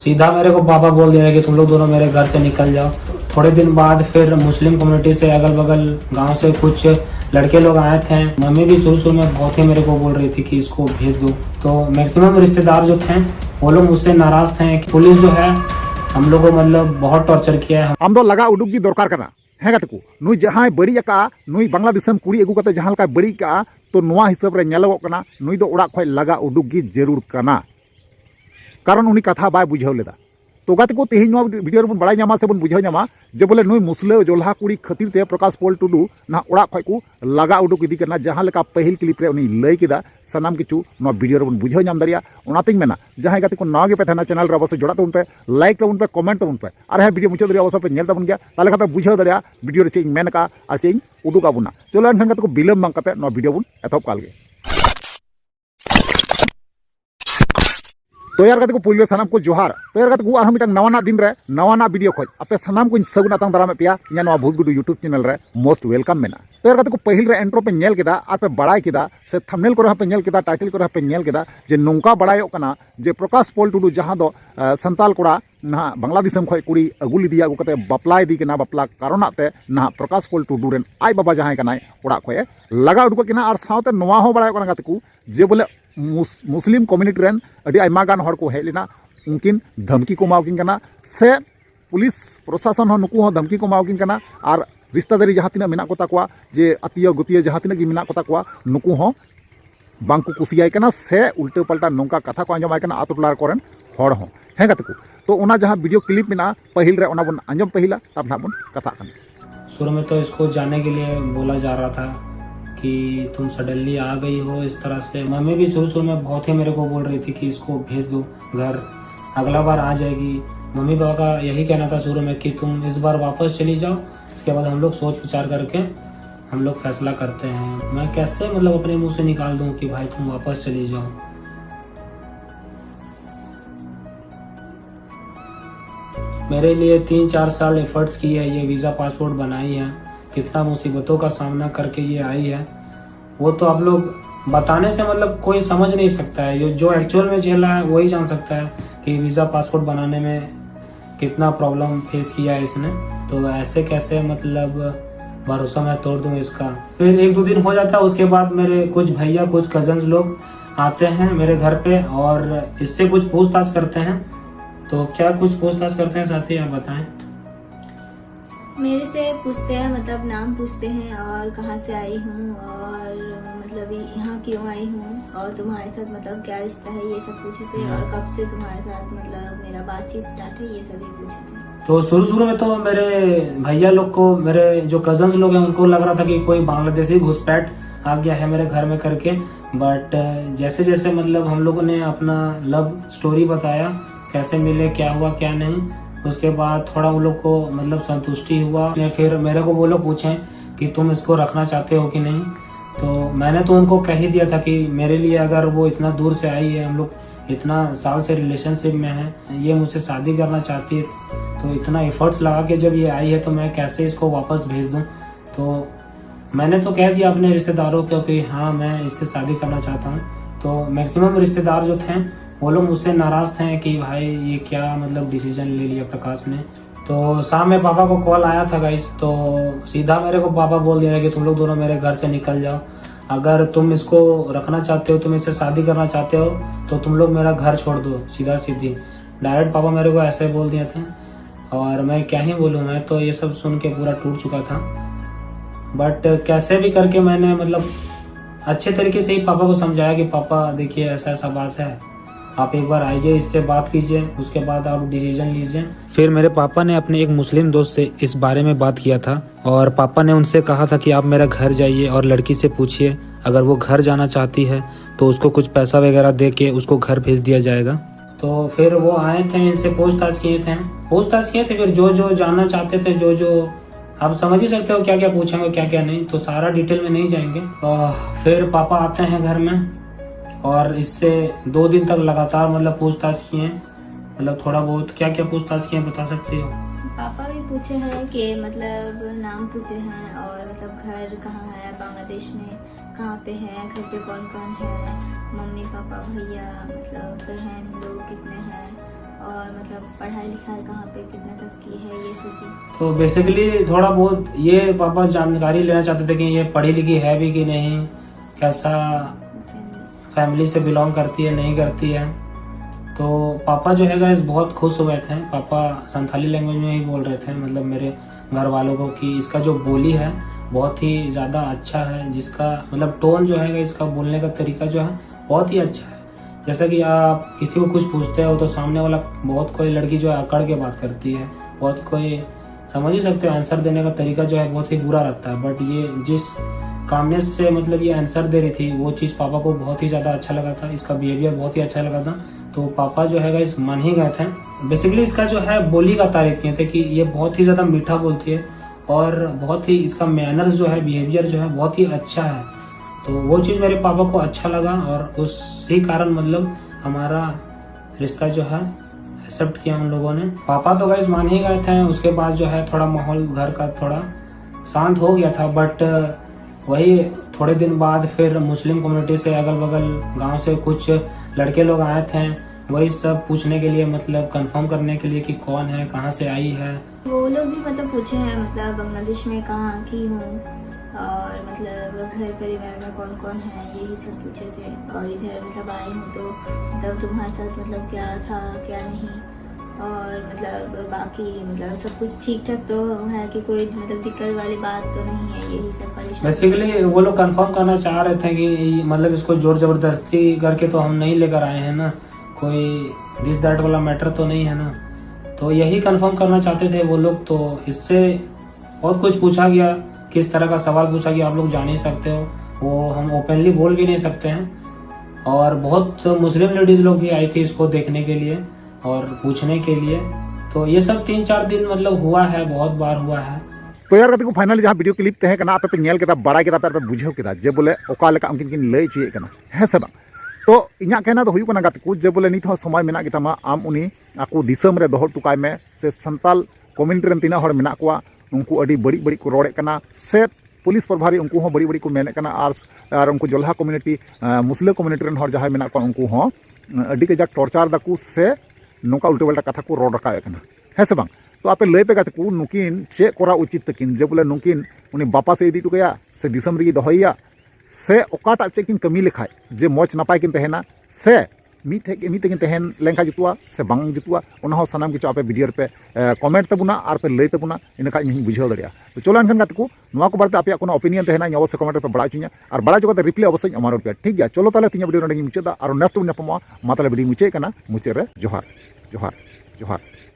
सीधा मेरे को पापा बोल दिया कि तुम लोग दोनों मेरे घर से निकल जाओ। थोड़े दिन बाद फिर मुस्लिम कम्युनिटी से अगल बगल गांव से कुछ लड़के लोग आए थे। मम्मी भी शुरू में बहुत ही मेरे को बोल रही थी कि इसको भेज दो। तो मैक्सिमम रिश्तेदार जो थे वो लोग मुझसे नाराज थे। पुलिस जो है हम लोग को मतलब बहुत टॉर्चर किया है। हम दो लगा उडुक की दरकार करना है गाते को नुई जहां बड़ी का नुई बांग्ला दिसम कुड़ी अगू कते जहां का बड़ी का तो नोआ हिसाब रे नेलोगो कना नुई दो ओड़ा खय लगा उडुक की जरूर कना कारण उनी कथा बाय बुझाव लेदा। तो गाते को तेहिं नोआ वीडियो रे बन बड़ाई ᱧᱟᱢᱟ से बन बुझाव ᱧᱟᱢᱟ जे बोले नुई मुसले जोल्हा कुड़ी खातिर ते प्रकाश पोल टुडू ना ओड़ा खय को लगा उडुक इदी करना जहां लेका पहिल क्लिप रे उनी लय केदा सनाम किछु नोआ वीडियो रे बन बुझाव ᱧᱟᱢ दारिया। ओनातिंग मेना जहां गाते को नागे पे थाना चैनल रे अवश्य जोड़ा तबन पे लाइक तबन पे कमेंट तबन पे और है वीडियो मुचाद रे अवश्य पे नेल तबन गया ताले का पे बुझाव दारिया वीडियो रे चेंज मेन का और चेंज उडुक आबुना। चलो एनखान गाते को बिलम बांग काते नोआ वीडियो बन एथप काल गे। तो यार गाते को पुलियो सनाम को जोहार। तो यार गाते को आर मिटंग नवाना दिन रे नवाना वीडियो खoj आपे सनाम को सगुन आतंग दाराम पेया इना नवा भूसगुडू यूट्यूब चैनल रे मोस्ट वेलकम मेना। तो यार गाते को पहिल रे एंट्रो पे नेल केदा आपे बड़ाई केदा से थंबनेल को पे नेल केदा टाइटल को पे नेल केदा जे नोंका बड़ायो कना जे प्रकाश पोल टुडू जहां दो संताल कोड़ा ना बांग्ला दिसम खoj कुड़ी अगु लिदिया अगु कते बापला इदी केना बापला कारणते ना प्रकाश पोल टुडू रेन आई बाबा जहां कनाय ओड़ा खय लगा उडको केना और सावते नवा हो बड़ायो कना गाते को जे बोले मुस्लिम कम्युनिटी रेन अड़ी आयमा गान हड़ को हेज लेना उनकिन धमकी को मावकिन कना से पुलिस प्रशासन हो नुकु हो धमकी को मावकिन कना और रिश्तेदारी जहाँ तीना मेना कोता कोआ जे अतिय गुतिय जहाँ तीना मेना कोता कोआ नुकु हो बांको कुसियाय कना से उल्टे पलटा नोंका कथा को आंजमाय कना आतो टोला कोरेन हड़ हो हे गाते को। तो ओना जहाँ वीडियो क्लिप मेना पहिल रे ओना बन आंजम पहिला तब ना बन कथा कना। शुरू में तो इसको जाने के लिए बोला जा रहा था कि तुम सडनली आ गई हो इस तरह से। मम्मी भी शुरू में बहुत ही मेरे को बोल रही थी कि इसको भेज दो घर, अगला बार आ जाएगी। मम्मी पापा का यही कहना था शुरू में कि तुम इस बार वापस चली जाओ, इसके बाद हम लोग सोच विचार करके हम लोग फैसला करते हैं। मैं कैसे मतलब अपने मुंह से निकाल दूं कि भाई तुम वापस चली जाओ। मेरे लिए 3-4 साल एफर्ट्स किए है, ये वीज़ा पासपोर्ट बनाई है, कितना मुसीबतों का सामना करके ये आई है वो तो आप लोग बताने से मतलब कोई समझ नहीं सकता है। ये जो एक्चुअल में झेला है वही जान सकता है कि वीज़ा पासपोर्ट बनाने में कितना प्रॉब्लम फेस किया है इसने। तो ऐसे कैसे मतलब भरोसा मैं तोड़ दूं इसका। फिर 1-2 दिन हो जाता है, उसके बाद मेरे कुछ भैया कुछ कजन्स लोग आते हैं मेरे घर पे और इससे कुछ पूछताछ करते हैं। तो क्या कुछ पूछताछ करते हैं साथी, आप बताएं। मेरे से पूछते हैं मतलब नाम पूछते हैं और कहाँ से आई हूँ और मतलब यहाँ क्यों आई हूँ और तुम्हारे साथ मतलब क्या रिश्ता है ये सब पूछे थे और कब से तुम्हारे साथ मतलब मेरा बातचीत स्टार्ट है ये सभी पूछे थे। तो शुरू में तो मेरे भैया लोग को, मेरे जो कजन्स लोग हैं उनको लग रहा था कि कोई बांग्लादेशी घुसपैठ आ गया है मेरे घर में करके। बट जैसे जैसे मतलब हम लोगों ने अपना लव स्टोरी बताया, कैसे मिले, क्या हुआ क्या नहीं, उसके बाद थोड़ा उन लोग को मतलब संतुष्टि हुआ। फिर मेरे को वो लोग पूछे कि तुम इसको रखना चाहते हो कि नहीं। तो मैंने तो उनको कह ही दिया था कि मेरे लिए अगर वो इतना दूर से आई है, हम लोग इतना साल से रिलेशनशिप में हैं, ये मुझसे शादी करना चाहती है, तो इतना एफर्ट्स लगा के जब ये आई है तो मैं कैसे इसको वापस भेज दूं। तो मैंने तो कह दिया अपने रिश्तेदारों को कि हाँ मैं इससे शादी करना चाहता हूँ। तो मैक्सिमम रिश्तेदार जो थे वो लोग मुझसे नाराज थे कि भाई ये क्या मतलब डिसीजन ले लिया प्रकाश ने। तो शाम में पापा को कॉल आया था गाइस, तो सीधा मेरे को पापा बोल दिया कि तुम लोग दोनों मेरे घर से निकल जाओ, अगर तुम इसको रखना चाहते हो, तुम इससे शादी करना चाहते हो तो तुम लोग मेरा घर छोड़ दो। सीधा सीधी डायरेक्ट पापा मेरे को ऐसे बोल दिए थे और मैं क्या ही बोलूँ, मैं तो ये सब सुन के पूरा टूट चुका था। बट कैसे भी करके मैंने मतलब अच्छे तरीके से ही पापा को समझाया कि पापा देखिए ऐसा ऐसा बात है, आप एक बार आइए, इससे बात कीजिए, उसके बाद आप डिसीजन लीजिए। फिर मेरे पापा ने अपने एक मुस्लिम दोस्त से इस बारे में बात किया था और पापा ने उनसे कहा था कि आप मेरा घर जाइए और लड़की से पूछिए, अगर वो घर जाना चाहती है तो उसको कुछ पैसा वगैरह दे के उसको घर भेज दिया जाएगा। तो फिर वो आए थे, इनसे पूछताछ किए थे। फिर जो जो जानना चाहते थे, जो जो आप समझ ही सकते हो क्या क्या पूछेंगे क्या क्या नहीं, तो सारा डिटेल में नहीं जाएंगे। फिर पापा आते हैं घर में और इससे 2 दिन तक लगातार मतलब पूछताछ किए। मतलब थोड़ा बहुत क्या क्या पूछताछ किए बता सकती हो? पापा भी पूछे हैं कि मतलब नाम पूछे हैं और मतलब घर कहाँ है बांग्लादेश में, कहाँ पे है, घर पे कौन कौन है, मम्मी पापा भैया मतलब बहन लोग कितने हैं और मतलब पढ़ाई लिखाई कहाँ पे कितने तक की है ये सब भी। तो बेसिकली थोड़ा बहुत ये पापा जानकारी लेना चाहते थे कि ये पढ़ी लिखी है भी कि नहीं, कैसा फैमिली से बिलोंग करती है नहीं करती है। तो पापा जो है गाइस बहुत खुश हुए थे। पापा संथाली लैंग्वेज में ही बोल रहे थे, मतलब मेरे घर वालों को, कि इसका जो बोली है बहुत ही ज़्यादा अच्छा है, जिसका मतलब टोन जो है इसका बोलने का तरीका जो है बहुत ही अच्छा है। जैसा कि आप किसी को कुछ पूछते हो तो सामने वाला बहुत कोई लड़की जो है अकड़ के बात करती है, बहुत कोई समझ ही सकते हो आंसर देने का तरीका जो है बहुत ही बुरा लगता है। बट ये जिस कामनेस से मतलब ये आंसर दे रही थी वो चीज़ पापा को बहुत ही ज़्यादा अच्छा लगा था, इसका बिहेवियर बहुत ही अच्छा लगा था। तो पापा जो है गाइस मान ही गए थे। बेसिकली इसका जो है बोली का तारीफ किए थे कि ये बहुत ही ज़्यादा मीठा बोलती है और बहुत ही इसका मैनर्स जो है, बिहेवियर जो है बहुत ही अच्छा है। तो वो चीज़ मेरे पापा को अच्छा लगा और उसी कारण मतलब हमारा रिश्ता जो है एक्सेप्ट किया उन लोगों ने। पापा तो गाइस मान ही गए थे। उसके बाद जो है थोड़ा माहौल घर का थोड़ा शांत हो गया था। बट वही थोड़े दिन बाद फिर मुस्लिम कम्युनिटी से अगल बगल गांव से कुछ लड़के लोग आए थे, वही सब पूछने के लिए, मतलब कंफर्म करने के लिए कि कौन है, कहाँ से आई है। वो लोग भी मतलब पूछे हैं, मतलब बांग्लादेश में कहाँ की हूँ और मतलब घर परिवार में कौन कौन है, यही सब पूछे थे। और इधर मतलब आई हूँ तो मतलब तुम्हारे साथ मतलब क्या था क्या नहीं, और मतलब बाकी मतलब सब कुछ ठीक ठाक तो है कि कोई मतलब दिक्कत वाली बात तो नहीं है, यही सब परेशान। बेसिकली वो लोग कंफर्म करना चाह रहे थे कि मतलब इसको जोर जबरदस्ती करके तो हम नहीं लेकर आए हैं ना, कोई दिस दैट वाला मैटर तो नहीं है ना। तो यही कंफर्म करना चाहते थे वो लोग। तो इससे बहुत कुछ पूछा गया, किस तरह का सवाल पूछा गया आप लोग जान ही सकते हो, वो हम ओपनली बोल भी नहीं सकते हैं। और बहुत मुस्लिम लेडीज लोग भी आई थी इसको देखने के लिए और पूछने के लिए। तो ये सब 3-4 दिन मतलब हुआ है, बहुत बार हुआ है। तो यार को फाइनली जहाँ वीडियो क्लिप तहे कना आपे पे नेल केदा बड़ा केदा पे बुझाव केदा जे बोले ओका लेका उनकिन किन लय चुए कना है से बा। तो इना कहना तो हुई कना गाते को जे बोले नित हो समय मेना गेतामा आम उनी आको दिसम रे दोहर टुकाय में से संताल कम्युनिटी रेन तिना हर मेना कोआ उनको अडी बड़ी बड़ी को रोड़े कना से पुलिस प्रभारी उनको हो बड़ी बड़ी को मेने कना आर उनको जोल्हा कम्युनिटी मुस्लिम कम्युनिटी रेन हर जहां मेना को उनको हो अडी कजाक टॉर्चर दाकू से नौका उल्टे पल्टा कथा को रोड रखा है से बांग। तो आपे लय पे गाते को नुकिन चे कोरा उचित तकिन जे बोले नुकिन उनी बापा से इदी टुकया से दिसम री दोहैया से ओकाटा चे किन कमी लेखाय जे मोच नापाय किन तहेना से मीते किन तहेन लेंखा जुतुआ से बांग जुतुआ ओना हो सनाम किछु आपे वीडियो पे कमेंट तबुना आर पे लय तबुना इनका इन बुझाव दरिया। तो चलो एनखान गाते को नोआ को बारे आपे कोनो ओपिनियन तहेना अवश्य कमेंट पे बड़ा चुनिया और बड़ा जगह रिप्लाई अवश्य अमारो पे। ठीक गया, चलो ताले तिना वीडियो नडे मुचादा और नेक्स्ट वीडियो पमा माताले वीडियो मुचे कना मुचे रे जोहार जोहार जोहार।